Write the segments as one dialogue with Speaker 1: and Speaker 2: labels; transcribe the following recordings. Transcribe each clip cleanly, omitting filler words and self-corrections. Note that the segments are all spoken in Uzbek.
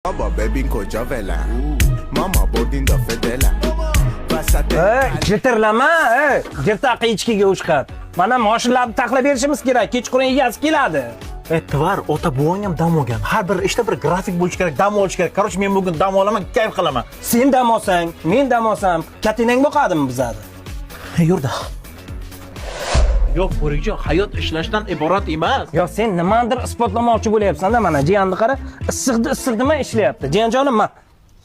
Speaker 1: Baba bebin koca vela. Mama bordinda fedela.
Speaker 2: Jitirlama, jirtaqi ichkiga ushqat. Mana mashinalarni taxlab berishimiz kerak. Kechqurun egasi keladi.
Speaker 3: Tvar, ota buvang ham dam olgan. Har bir ishda bir grafik bo'lish kerak, dam olish kerak. Qaroch, men bugun dam olaman, kayf qilaman.
Speaker 2: Sen dam olsang, men dam olsam, katinang boqadimi bizadi?
Speaker 3: Yurda. Yo'q, Bo'rikjon, hayot ishlashdan iborat emas.
Speaker 2: Yo, sen nimadir isbotlamoqchi bo'layapsan-da, mana jiyanni qara, issiq demay ishlayapti. Jiyanjonim,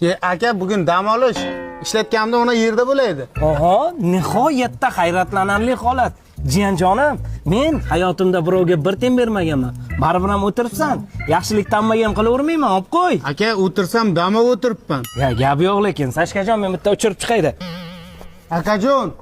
Speaker 2: men
Speaker 4: aka bugun dam olish ishlatganimda ona yerda bo'laydi.
Speaker 2: Oho, nihoyatda hayratlanarli holat. Jiyanjonim, men hayotimda birovga bir tem bermaganman. Baribir ham o'tiribsan. Yaxshilik tanmagan qilavermayman, olib qo'y.
Speaker 4: Aka o'tirsam dam olib o'tiribman.
Speaker 2: Ya, gap yo'q lekin, Sashkajon, men bitta uchirib chiqaydi.
Speaker 4: Akajon,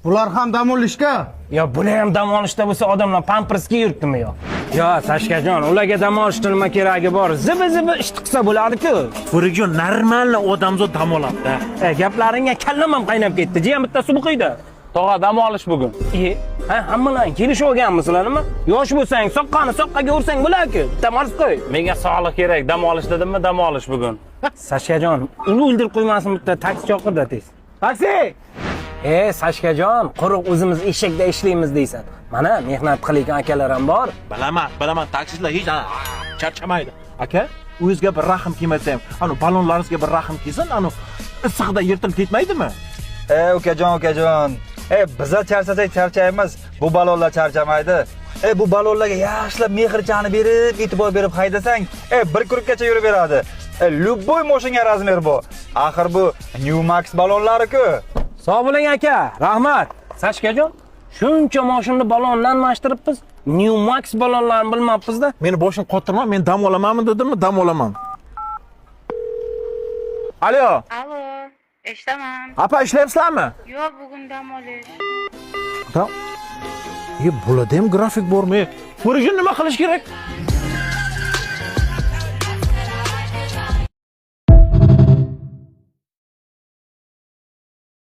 Speaker 4: bular ham dam olishga.
Speaker 2: Yo, bular ham dam olishda bo'lsa, odamlar pampersga yuribdimi yo? Yo, Sashkajon, ularga dam olishda nima keragi bor? Zibi ish qilsa bo'ladi-ku.
Speaker 3: Bo'rikjon, normalni odamzod dam oladi-da.
Speaker 2: Gaplaringga kallam ham qaynab ketdi. Jiyan bittasi buqiydi.
Speaker 5: Tog'a dam olish bugun.
Speaker 2: Hammalar kelishib olganmisizlarmi? Yosh bo'lsang, soqqani soqqaga ursang bo'lar-ku. Bitta mars qo'y.
Speaker 5: Menga sog'liq kerak. Dam olish dedimmi, dam olish bugun.
Speaker 2: Sashkajon, uni o'ldirib qo'ymasin, bitta taksi chaqirda tez. Taksi! Sashkajon, quruq o'zimiz eshakda ishlaymiz deysan. Mana mehnat qilayotgan akalar ham bor.
Speaker 3: Bilaman, taksistlar hech charchamaydi. Aka, o'zingizga bir rahm kelmasam, ana ballonlaringizga bir rahm kelsin, ana issiqda yirtilib ketmaydimi?
Speaker 6: Ukajon. Biza charchasak charchaymiz. Bu balonlar charchamaydi. Bu balonlarga yaxshilab mehrchani berib, e'tibor berib haydasang, bir kurukkacha yurib beradi. Любой mashinaga razmer bu. Axir bu New Max balonlari-ku.
Speaker 2: Sog' bo'ling aka, rahmat. Sashkajon, shuncha mashinani balondan mashtiribmiz. New Max balonlarini bilmabmiz-da.
Speaker 3: Meni boshim qotirma, men dam olamanmi dedimmi, dam olaman. Alo.
Speaker 7: Alo, eshitaman.
Speaker 3: Apa, ishlayapsizlarmi?
Speaker 7: Yo'q, bugun dam olish.
Speaker 3: Bularda ham grafik bormi? Bo'rikjon, nima qilish kerak?